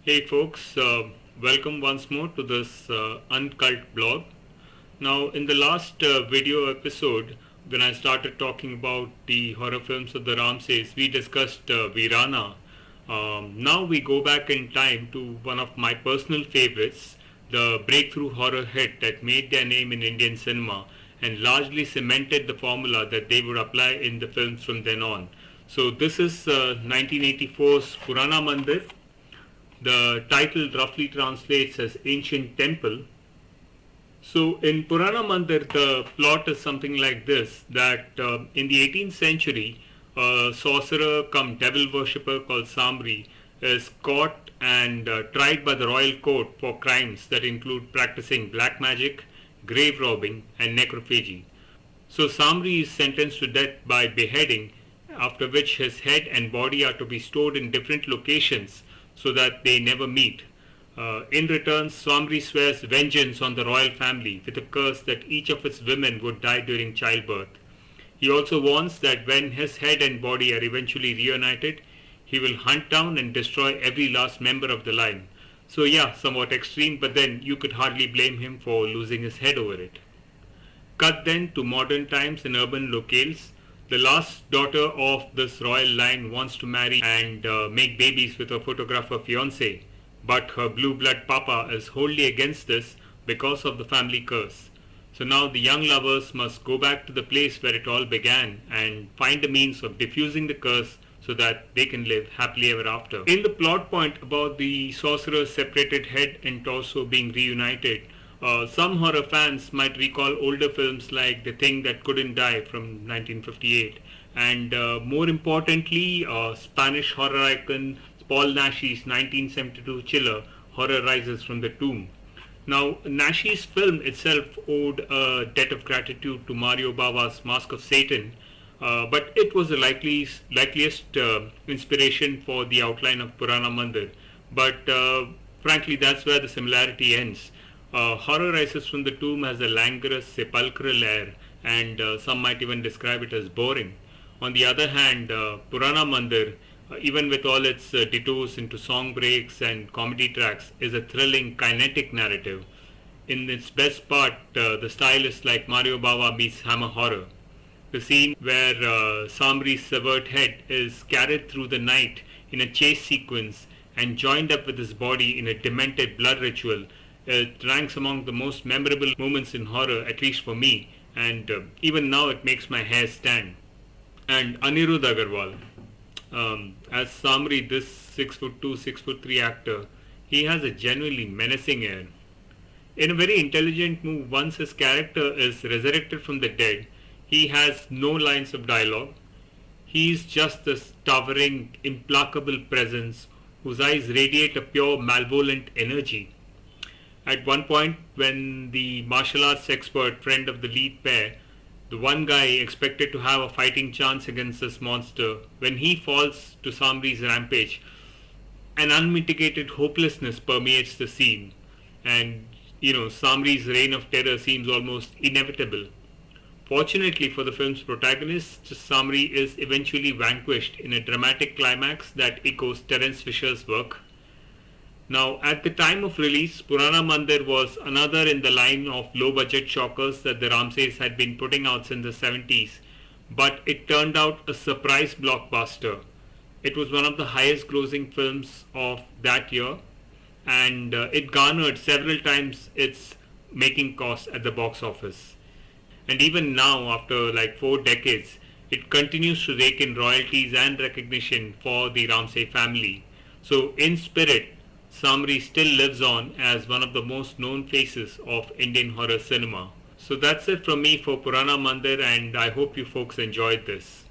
Hey folks, welcome once more to this Un-kvlt blog. Now, in the last video episode, when I started talking about the horror films of the Ramsays, we discussed Virana. Now we go back in time to one of my personal favorites, the breakthrough horror hit that made their name in Indian cinema and largely cemented the formula that they would apply in the films from then on. So this is 1984's Purana Mandir. The title roughly translates as Ancient Temple. So in Purana Mandir, the plot is something like this, that in the 18th century, a sorcerer come devil worshipper called Saamri is caught and tried by the royal court for crimes that include practicing black magic, grave robbing and necrophagy. So Saamri is sentenced to death by beheading, after which his head and body are to be stored in different locations so that they never meet. In return, Saamri swears vengeance on the royal family with a curse that each of its women would die during childbirth. He also warns that when his head and body are eventually reunited, he will hunt down and destroy every last member of the line. So yeah, somewhat extreme, but then you could hardly blame him for losing his head over it. Cut then to modern times in urban locales. The last daughter of this royal line wants to marry and make babies with her photographer fiancé, but her blue blood papa is wholly against this because of the family curse. So now the young lovers must go back to the place where it all began and find a means of diffusing the curse so that they can live happily ever after. In the plot point about the sorcerer's separated head and torso being reunited, some horror fans might recall older films like The Thing That Couldn't Die from 1958 and more importantly Spanish horror icon Paul Nashi's 1972 chiller Horror Rises from the Tomb. Now Nashi's film itself owed a debt of gratitude to Mario Bava's Mask of Satan, but it was the likeliest inspiration for the outline of Purana Mandir. But frankly that's where the similarity ends. Horror Rises from the Tomb has a languorous sepulchral air and some might even describe it as boring. On the other hand, Purana Mandir, even with all its detours into song breaks and comedy tracks, is a thrilling kinetic narrative. In its best part, the style is like Mario Bava meets Hammer Horror. The scene where Saamri's severed head is carried through the night in a chase sequence and joined up with his body in a demented blood ritual, it ranks among the most memorable moments in horror, at least for me, and even now it makes my hair stand. And Aniruddha Agarwal, as Saamri, this 6'2", 6'3" actor, he has a genuinely menacing air. In a very intelligent move, once his character is resurrected from the dead, he has no lines of dialogue. He is just this towering, implacable presence whose eyes radiate a pure malevolent energy. At one point, when the martial arts expert friend of the lead pair, the one guy expected to have a fighting chance against this monster, when he falls to Saamri's rampage, an unmitigated hopelessness permeates the scene, and Saamri's reign of terror seems almost inevitable. Fortunately for the film's protagonist, Saamri is eventually vanquished in a dramatic climax that echoes Terence Fisher's work. Now, at the time of release, Purana Mandir was another in the line of low-budget shockers that the Ramsays had been putting out since the 70s, but it turned out a surprise blockbuster. It was one of the highest grossing films of that year, and it garnered several times its making cost at the box office. And even now, after like 4 decades, it continues to rake in royalties and recognition for the Ramsay family. So, in spirit, Saamri still lives on as one of the most known faces of Indian horror cinema. So that's it from me for Purana Mandir, and I hope you folks enjoyed this.